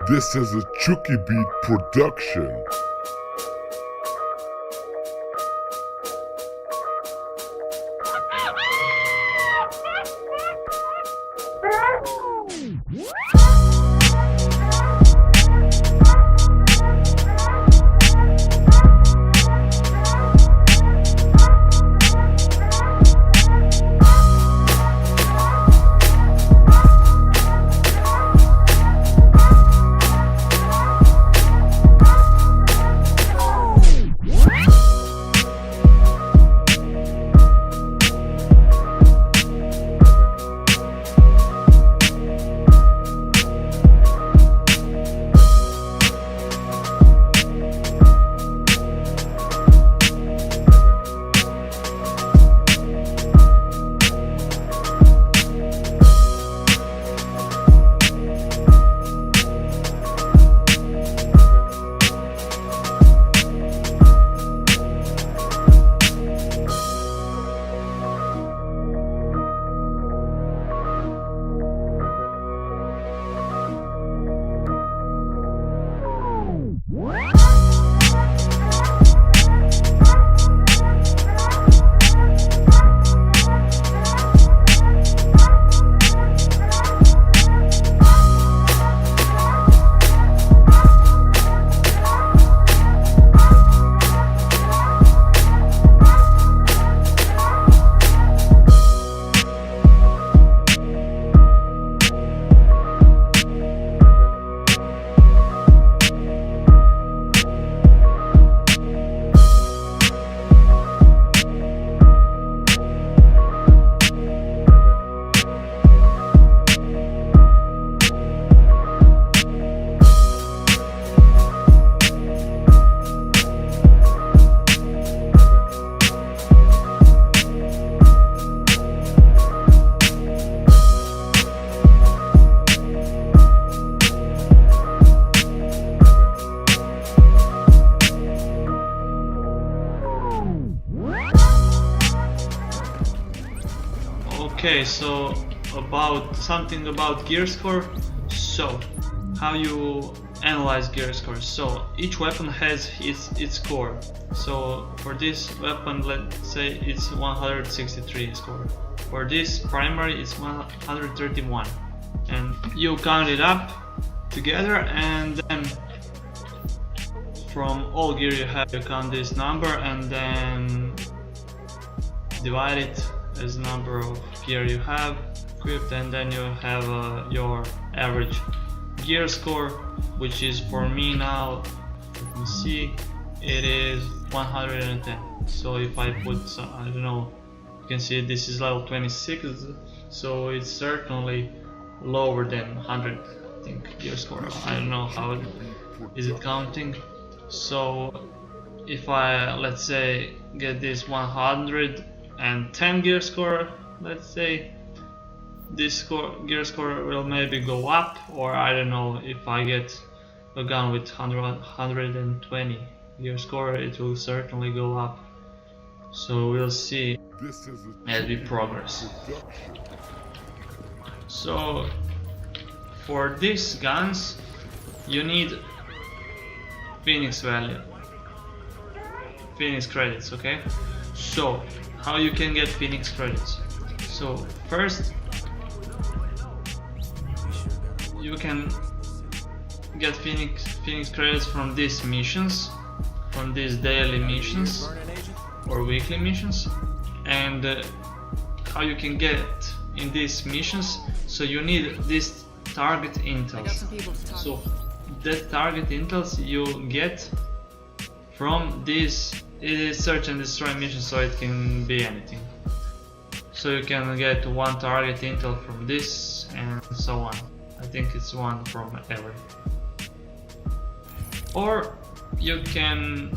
This is a Chucky Beat production. Okay, so something about gear score. So how you analyze gear score? So each weapon has its score. So for this weapon, let's say it's 163 score. For this primary, it's 131, and you count it up together, and then from all gear you have, you count this number and then divide it as the number of gear you have equipped, and then you have your average gear score, which is, for me now, let me see, it is 110. So if I put I don't know, you can see this is level 26, so it's certainly lower than 100, I think, gear score. I don't know how is it counting. So if I, let's say, get this 110 gear score, let's say, this gear score will maybe go up, or I don't know, if I get a gun with 120 gear score, it will certainly go up. So we'll see as we progress. So for these guns you need Phoenix value, Phoenix credits, okay? So how you can get Phoenix credits? So first, you can get Phoenix credits from these missions, from these daily missions or weekly missions. And how you can get in these missions? So you need this target intels. So that target intels you get from this. It is search and destroy mission, so it can be anything. So you can get one target intel from this and so on. I think it's one from every. Or you can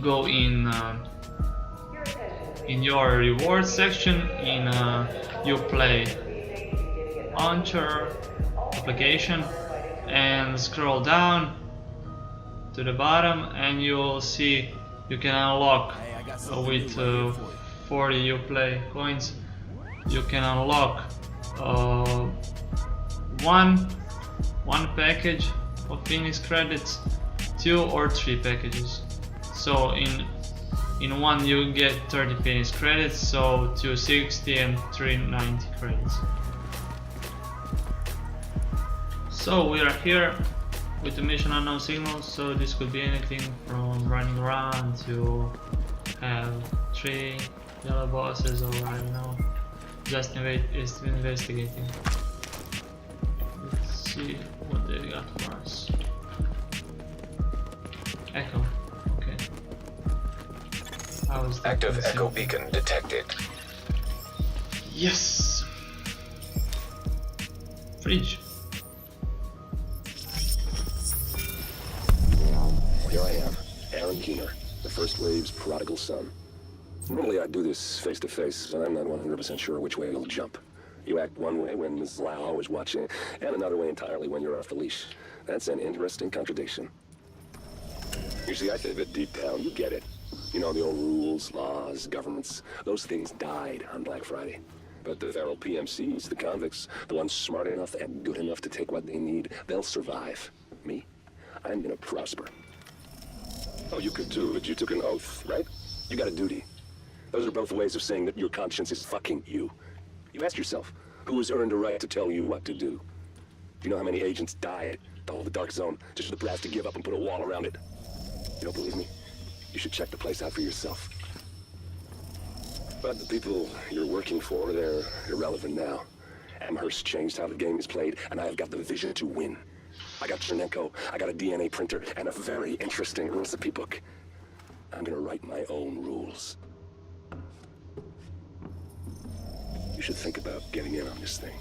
go in your reward section in Uplay launcher application and scroll down to the bottom, and you'll see you can unlock with 40 Uplay coins. You can unlock one one package of Phoenix credits, 2 or 3 packages. So in one you get 30 Phoenix credits, so 260 and 390 credits. So we are here with the mission unknown signals, so this could be anything from running around to have 3 yellow bosses, or I don't know, just investigating. Let's see what they got for us. Echo, okay. How is that? Active echo beacon detected. Yes! Fridge. Here I am, Aaron Keener, the First Wave's prodigal son. Normally I'd do this face to face, but I'm not 100% sure which way you'll jump. You act one way when Ms. Lau is watching, and another way entirely when you're off the leash. That's an interesting contradiction. You see, I think that deep down you get it. You know, the old rules, laws, governments, those things died on Black Friday. But the feral PMCs, the convicts, the ones smart enough and good enough to take what they need, they'll survive. Me? I'm gonna prosper. Oh, you could too, but you took an oath, right? You got a duty. Those are both ways of saying that your conscience is fucking you. You asked yourself, who has earned a right to tell you what to do? Do you know how many agents died to hold the Dark Zone just for the brass to give up and put a wall around it? You don't believe me? You should check the place out for yourself. But the people you're working for, they're irrelevant now. Amherst changed how the game is played, and I've got the vision to win. I got Chernenko, I got a DNA printer, and a very interesting recipe book. I'm gonna write my own rules. You should think about getting in on this thing.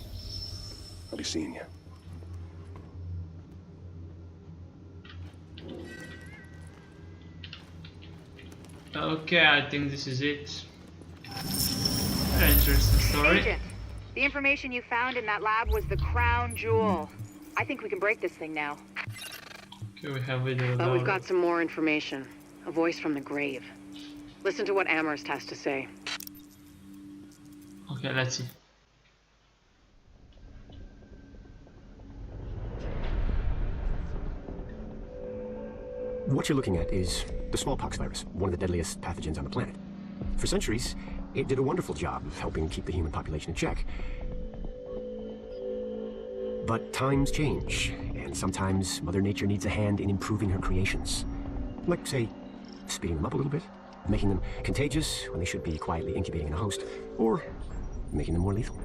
I'll be seeing you. Okay, I think this is it. Very interesting story. Agent, the information you found in that lab was the crown jewel. I think we can break this thing now. Okay, we have video. But we've got some more information. A voice from the grave. Listen to what Amherst has to say. Okay, let's see. What you're looking at is the smallpox virus, one of the deadliest pathogens on the planet. For centuries, it did a wonderful job of helping keep the human population in check. But times change, and sometimes Mother Nature needs a hand in improving her creations. Like, say, speeding them up a little bit, making them contagious when they should be quietly incubating in a host, or making them more lethal.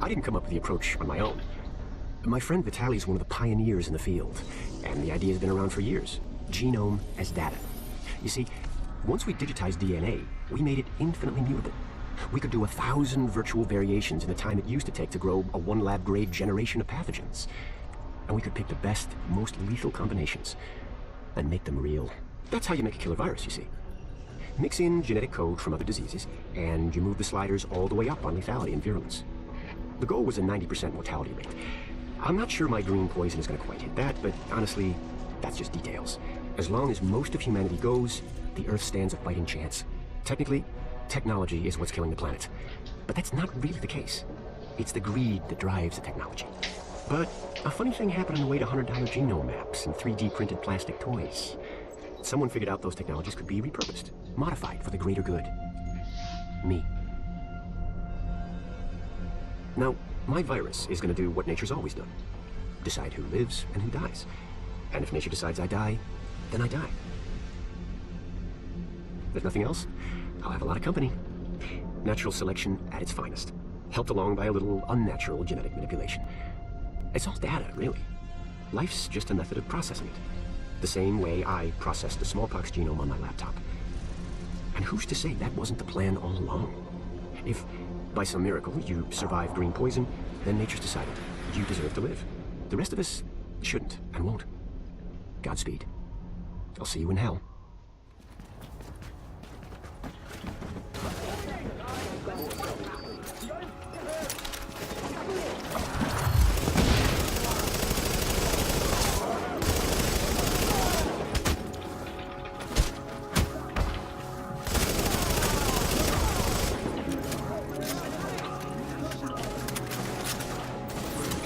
I didn't come up with the approach on my own. My friend Vitaly's one of the pioneers in the field, and the idea has been around for years. Genome as data. You see, once we digitized DNA, we made it infinitely mutable. We could do 1,000 virtual variations in the time it used to take to grow a one lab-grade generation of pathogens. And we could pick the best, most lethal combinations and make them real. That's how you make a killer virus, you see. Mix in genetic code from other diseases, and you move the sliders all the way up on lethality and virulence. The goal was a 90% mortality rate. I'm not sure my green poison is going to quite hit that, but honestly, that's just details. As long as most of humanity goes, the Earth stands a fighting chance. Technically, technology is what's killing the planet. But that's not really the case. It's the greed that drives the technology. But a funny thing happened on the way to $100 genome maps and 3D printed plastic toys. Someone figured out those technologies could be repurposed, modified for the greater good. Me. Now, my virus is going to do what nature's always done. Decide who lives and who dies. And if nature decides I die, then I die. If nothing else, I'll have a lot of company. Natural selection at its finest. Helped along by a little unnatural genetic manipulation. It's all data, really. Life's just a method of processing it. The same way I processed the smallpox genome on my laptop. And who's to say that wasn't the plan all along? If, by some miracle, you survive green poison, then nature's decided you deserve to live. The rest of us shouldn't and won't. Godspeed. I'll see you in hell.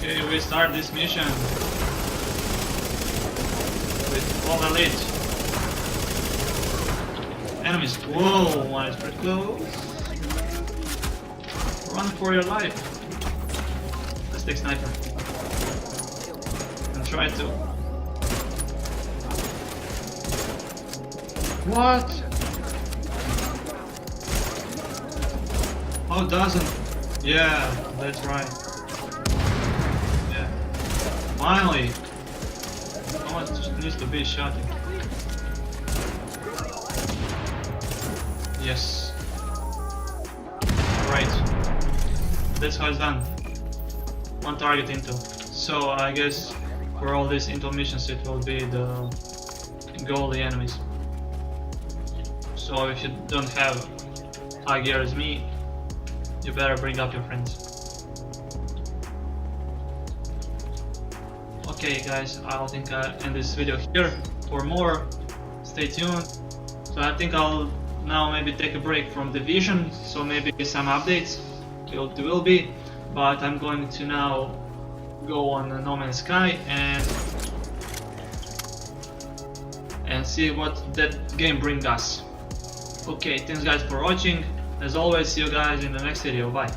Okay, we start this mission with all elite enemies. Whoa, one is pretty close. Run for your life. Let's take sniper and try to. What? How doesn't? Yeah, that's right. Yeah. Finally! How much needs to be shot? Yes. Right. That's how it's done. One target intel. So I guess for all these intel missions it will be the goalie enemies. So if you don't have high gear as me, you better bring up your friends. Okay guys, I think I end this video here. For more, stay tuned. So I think I'll now maybe take a break from Division, so maybe some updates will be, but I'm going to now go on No Man's Sky and see what that game brings us. Okay, thanks guys for watching. As always, see you guys in the next video. Bye.